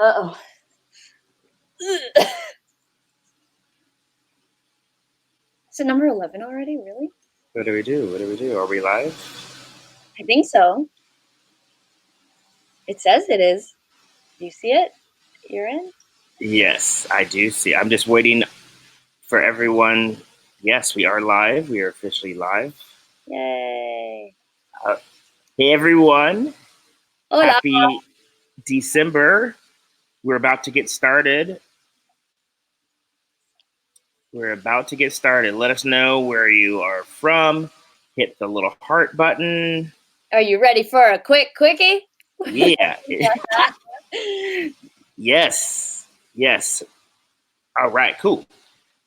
Uh-oh. Is it number 11 already? Really? What do we do? What do we do? Are we live? I think so. It says it is. Do you see it? You're in? Yes, I do see. I'm just waiting for everyone. Yes, we are live. We are officially live. Yay. Hey, everyone. Hola. Happy December. We're about to get started. We're about to get started. Let us know where you are from. Hit the little heart button. Are you ready for a quickie? Yeah. Yes. Yes. All right, cool.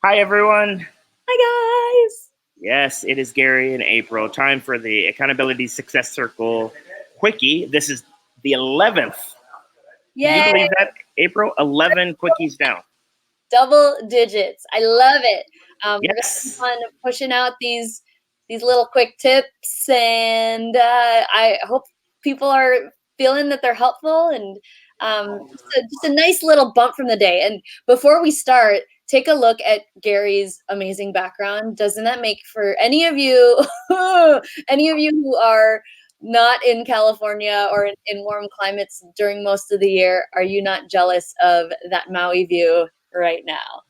Hi, everyone. Hi, guys. Yes, it is Gary and Apryl. Time for the Accountability Success Circle Quickie. This is the 11th. Yay. Can you believe that, Apryl? 11 quickies down. Double digits. I love it. Yes. We're going to be pushing out these little quick tips, and I hope people are feeling that they're helpful, and just a nice little bump from the day. And before we start, take a look at Gary's amazing background. Doesn't that make, for any of you who are not in California or in warm climates during most of the year, are you not jealous of that Maui view right now?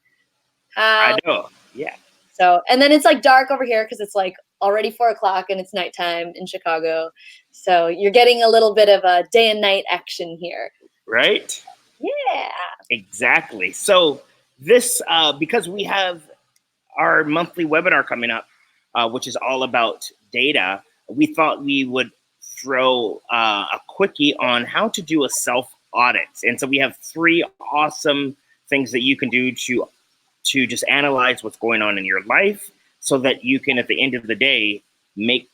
I know. Yeah. So, and then it's like dark over here because it's like already 4 o'clock and it's nighttime in Chicago. So you're getting a little bit of a day and night action here. Right? Yeah. Exactly. So this, because we have our monthly webinar coming up, which is all about data, we thought we would throw a quickie on how to do a self-audit. And so we have 3 awesome things that you can do to just analyze what's going on in your life so that you can, at the end of the day, make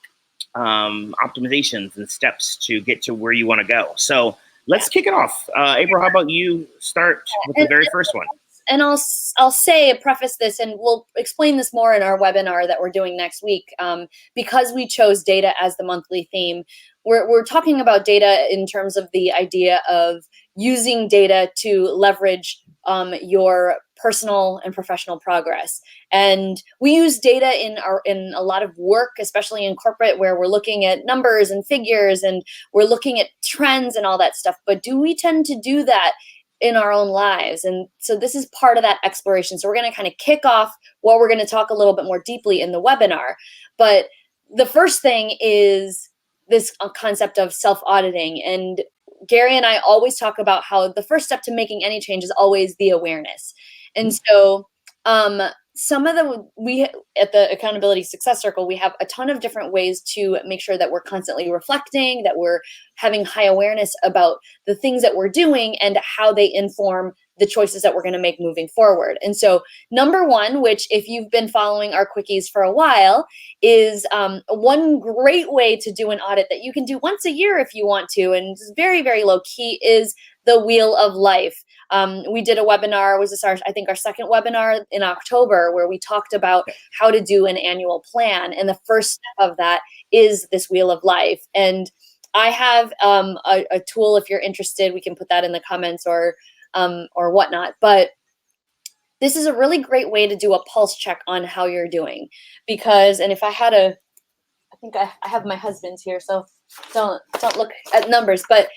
optimizations and steps to get to where you want to go. So let's kick it off. Apryl, how about you start with the very first one? And I'll preface this, and we'll explain this more in our webinar that we're doing next week. Because we chose data as the monthly theme, we're talking about data in terms of the idea of using data to leverage your personal and professional progress. And we use data in a lot of work, especially in corporate, where we're looking at numbers and figures and we're looking at trends and all that stuff. But do we tend to do that in our own lives? And so this is part of that exploration. So we're going to kind of kick off what we're going to talk a little bit more deeply in the webinar. But the first thing is this concept of self-auditing. And Gary and I always talk about how the first step to making any change is always the awareness. And so we at the Accountability Success Circle, we have a ton of different ways to make sure that we're constantly reflecting, that we're having high awareness about the things that we're doing and how they inform the choices that we're going to make moving forward. And so number one, which if you've been following our quickies for a while, is one great way to do an audit that you can do once a year if you want to, and it's very, very low key, is the Wheel of Life. We did a webinar, I think our second webinar in October, where we talked about how to do an annual plan. And the first step of that is this Wheel of Life. And I have a tool, if you're interested, we can put that in the comments or whatnot. But this is a really great way to do a pulse check on how you're doing. Because, and if I had I think I have my husband's here, so don't look at numbers, but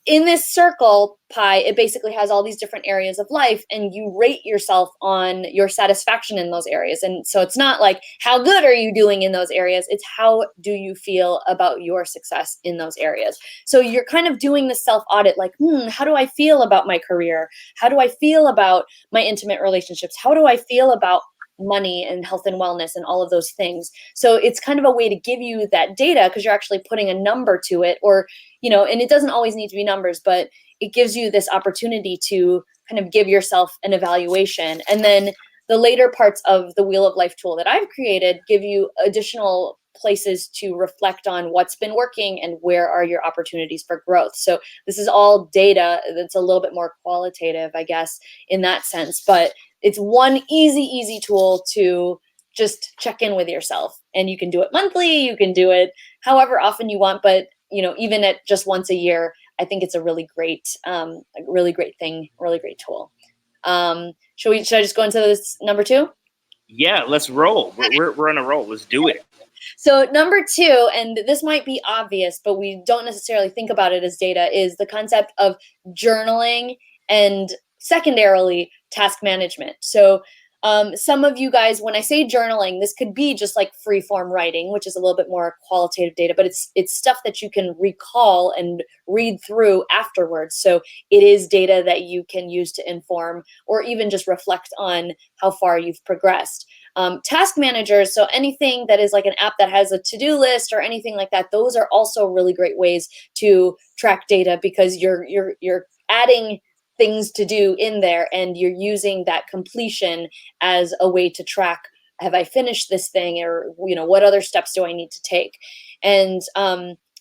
in this circle pie, it basically has all these different areas of life, and you rate yourself on your satisfaction in those areas. And so it's not like how good are you doing in those areas, it's how do you feel about your success in those areas. So you're kind of doing the self-audit, like, how do I feel about my career? How do I feel about my intimate relationships? How do I feel about money and health and wellness and all of those things? So it's kind of a way to give you that data, because you're actually putting a number to it, or and it doesn't always need to be numbers, but it gives you this opportunity to kind of give yourself an evaluation. And then the later parts of the Wheel of Life tool that I've created give you additional places to reflect on what's been working and where are your opportunities for growth. So this is all data that's a little bit more qualitative, I guess, in that sense. But it's one easy tool to just check in with yourself. And you can do it monthly, you can do it however often you want, but even at just once a year, I think it's a really great thing, really great tool. Should I just go into this number 2? Yeah, let's roll. We're on a roll. Let's do it. So number 2, and this might be obvious, but we don't necessarily think about it as data, is the concept of journaling and secondarily task management. So some of you guys, when I say journaling, this could be just like free form writing, which is a little bit more qualitative data, but it's stuff that you can recall and read through afterwards. So it is data that you can use to inform or even just reflect on how far you've progressed. Task managers, so anything that is like an app that has a to-do list or anything like that, those are also really great ways to track data, because you're adding things to do in there, and you're using that completion as a way to track, have I finished this thing, or what other steps do I need to take? And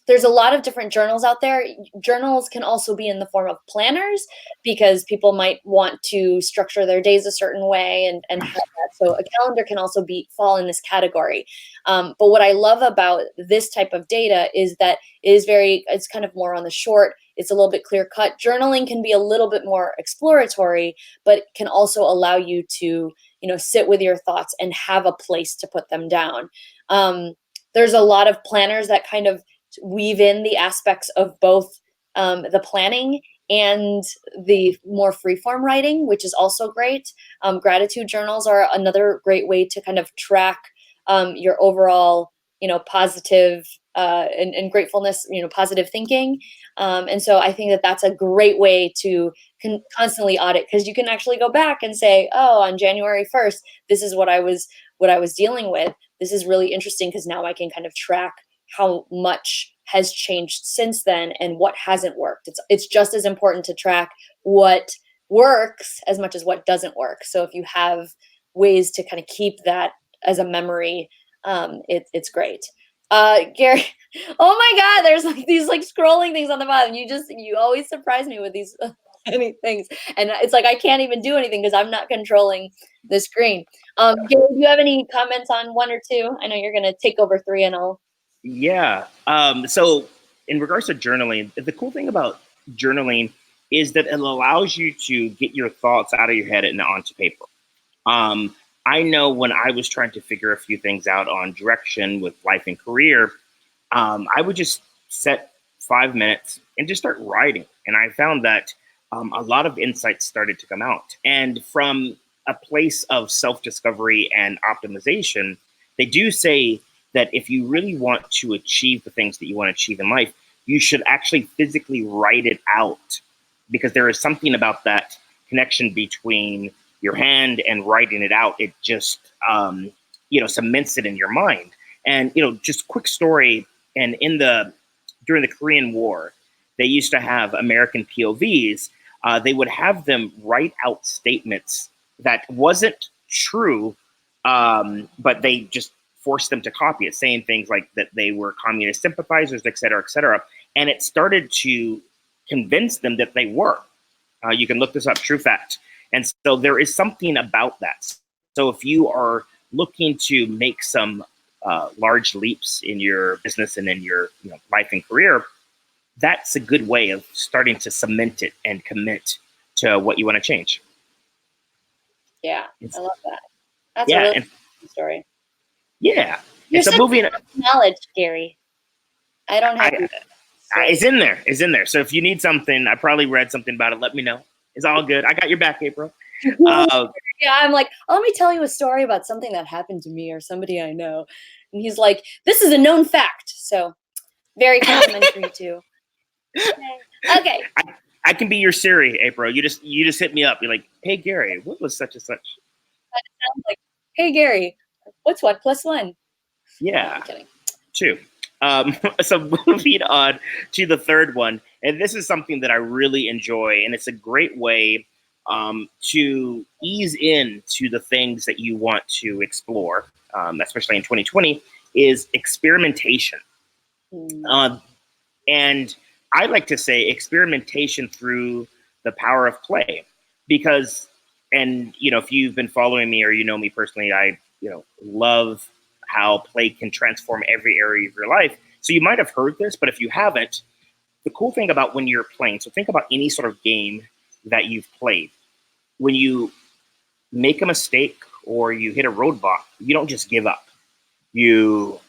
there's a lot of different journals out there. Journals can also be in the form of planners, because people might want to structure their days a certain way and have that. So a calendar can also fall in this category. But what I love about this type of data is that it's kind of more on the short. It's a little bit clear cut. Journaling can be a little bit more exploratory, but can also allow you to, sit with your thoughts and have a place to put them down. There's a lot of planners that kind of weave in the aspects of both the planning and the more freeform writing, which is also great. Gratitude journals are another great way to kind of track your overall, positive and gratefulness, positive thinking. And so I think that that's a great way to constantly audit, because you can actually go back and say, oh, on January 1st, this is what I was dealing with. This is really interesting, because now I can kind of track how much has changed since then and what hasn't worked. It's just as important to track what works as much as what doesn't work. So if you have ways to kind of keep that as a memory, it's great. Gary, oh my God, there's like these like scrolling things on the bottom. You always surprise me with these many things, and it's like I can't even do anything because I'm not controlling the screen. Gary, do you have any comments on 1 or 2? I know you're gonna take over 3 and all. Yeah. So in regards to journaling, the cool thing about journaling is that it allows you to get your thoughts out of your head and onto paper. I know when I was trying to figure a few things out on direction with life and career, I would just set 5 minutes and just start writing. And I found that a lot of insights started to come out. And from a place of self-discovery and optimization, they do say that if you really want to achieve the things that you want to achieve in life, you should actually physically write it out, because there is something about that connection between your hand and writing it out. It just, cements it in your mind. And, just quick story. And during the Korean War, they used to have American POVs. They would have them write out statements that wasn't true, but they just forced them to copy it, saying things like that they were communist sympathizers, et cetera, et cetera. And it started to convince them that they were. You can look this up, true fact. And so there is something about that. So if you are looking to make some large leaps in your business and in your life and career, that's a good way of starting to cement it and commit to what you want to change. Yeah, I love that. That's a really cool story. Yeah. You're such knowledge, Gary. I don't have it's in there. It's in there. So if you need something, I probably read something about it. Let me know. It's all good. I got your back, Apryl. Yeah, I'm like, let me tell you a story about something that happened to me or somebody I know. And he's like, this is a known fact. So very complimentary too. Okay. I can be your Siri, Apryl. You just hit me up. You're like, hey Gary, what was such and such? That sounds like, hey Gary, what's 1 + 1? Yeah. No, I'm kidding. 2. So moving on to the third one, and this is something that I really enjoy, and it's a great way to ease into the things that you want to explore, especially in 2020, is experimentation. And I like to say experimentation through the power of play, because, and if you've been following me or you know me personally, I love how play can transform every area of your life. So you might have heard this, but if you haven't, the cool thing about when you're playing, so think about any sort of game that you've played. When you make a mistake or you hit a roadblock, you don't just give up. You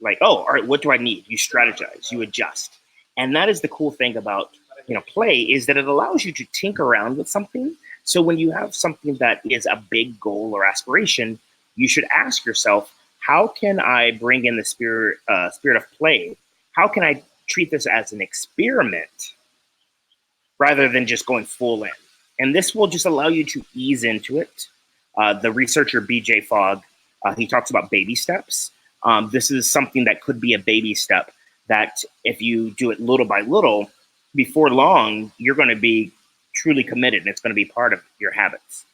like, oh, all right, what do I need? You strategize, you adjust. And that is the cool thing about, play, is that it allows you to tinker around with something. So when you have something that is a big goal or aspiration, you should ask yourself, how can I bring in the spirit of play? How can I treat this as an experiment rather than just going full in? And this will just allow you to ease into it. The researcher BJ Fogg, he talks about baby steps. This is something that could be a baby step that if you do it little by little, before long, you're going to be truly committed and it's going to be part of your habits.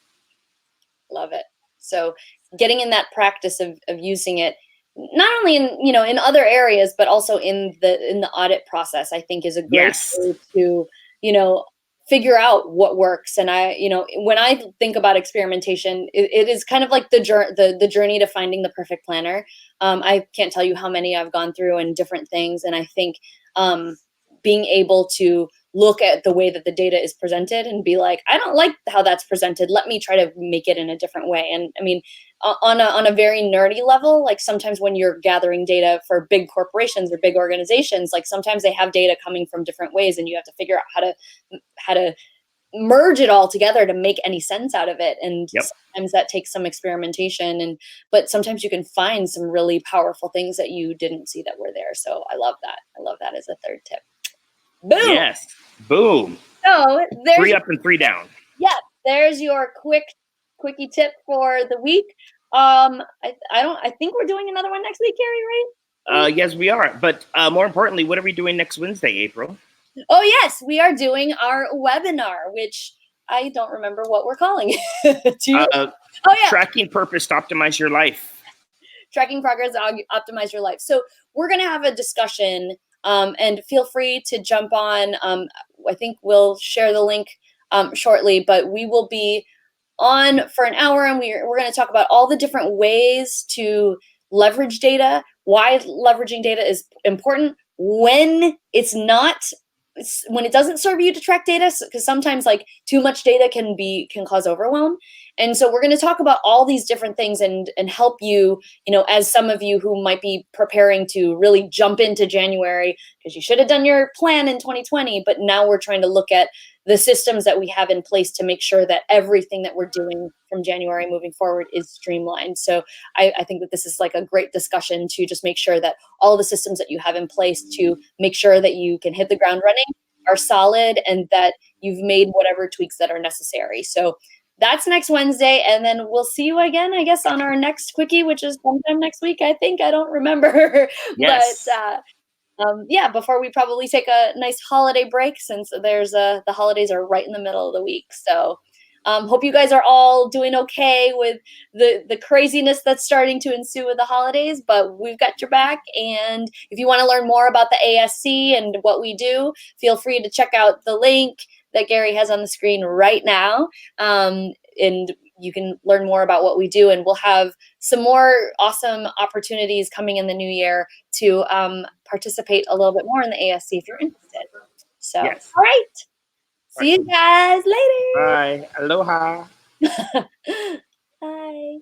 Love it. So getting in that practice of using it, not only in other areas, but also in the audit process, I think is a great way to, figure out what works. And when I think about experimentation, it is kind of like the journey to finding the perfect planner. I can't tell you how many I've gone through and different things. And I think being able to look at the way that the data is presented and be like, I don't like how that's presented. Let me try to make it in a different way. And I mean, on a very nerdy level, like sometimes when you're gathering data for big corporations or big organizations, like sometimes they have data coming from different ways and you have to figure out how to merge it all together to make any sense out of it. And sometimes that takes some experimentation, but sometimes you can find some really powerful things that you didn't see that were there. So I love that. I love that as a third tip. Boom. Yes. Boom. So there's 3 up and 3 down. Yeah, there's your quickie tip for the week. I think we're doing another one next week, Gary, right? Yes, we are. But more importantly, what are we doing next Wednesday, Apryl? Oh yes, we are doing our webinar, which I don't remember what we're calling it. Tracking purpose to optimize your life. Tracking progress to optimize your life. So we're going to have a discussion. And feel free to jump on. I think we'll share the link shortly, but we will be on for an hour and we're going to talk about all the different ways to leverage data, why leveraging data is important, when it doesn't serve you to track data, because sometimes like too much data can cause overwhelm. And so we're going to talk about all these different things and help you, as some of you who might be preparing to really jump into January, because you should have done your plan in 2020, but now we're trying to look at the systems that we have in place to make sure that everything that we're doing from January moving forward is streamlined. So I think that this is like a great discussion to just make sure that all the systems that you have in place to make sure that you can hit the ground running are solid and that you've made whatever tweaks that are necessary. So that's next Wednesday. And then we'll see you again, I guess, on our next quickie, which is sometime next week. I think, I don't remember. Yes. But before we probably take a nice holiday break, since the holidays are right in the middle of the week. So hope you guys are all doing okay with the craziness that's starting to ensue with the holidays, but we've got your back. And if you want to learn more about the ASC and what we do, feel free to check out the link that Gary has on the screen right now. And you can learn more about what we do, and we'll have some more awesome opportunities coming in the new year to participate a little bit more in the ASC if you're interested. So, yes. All right. See you guys later. Bye. Aloha. Bye.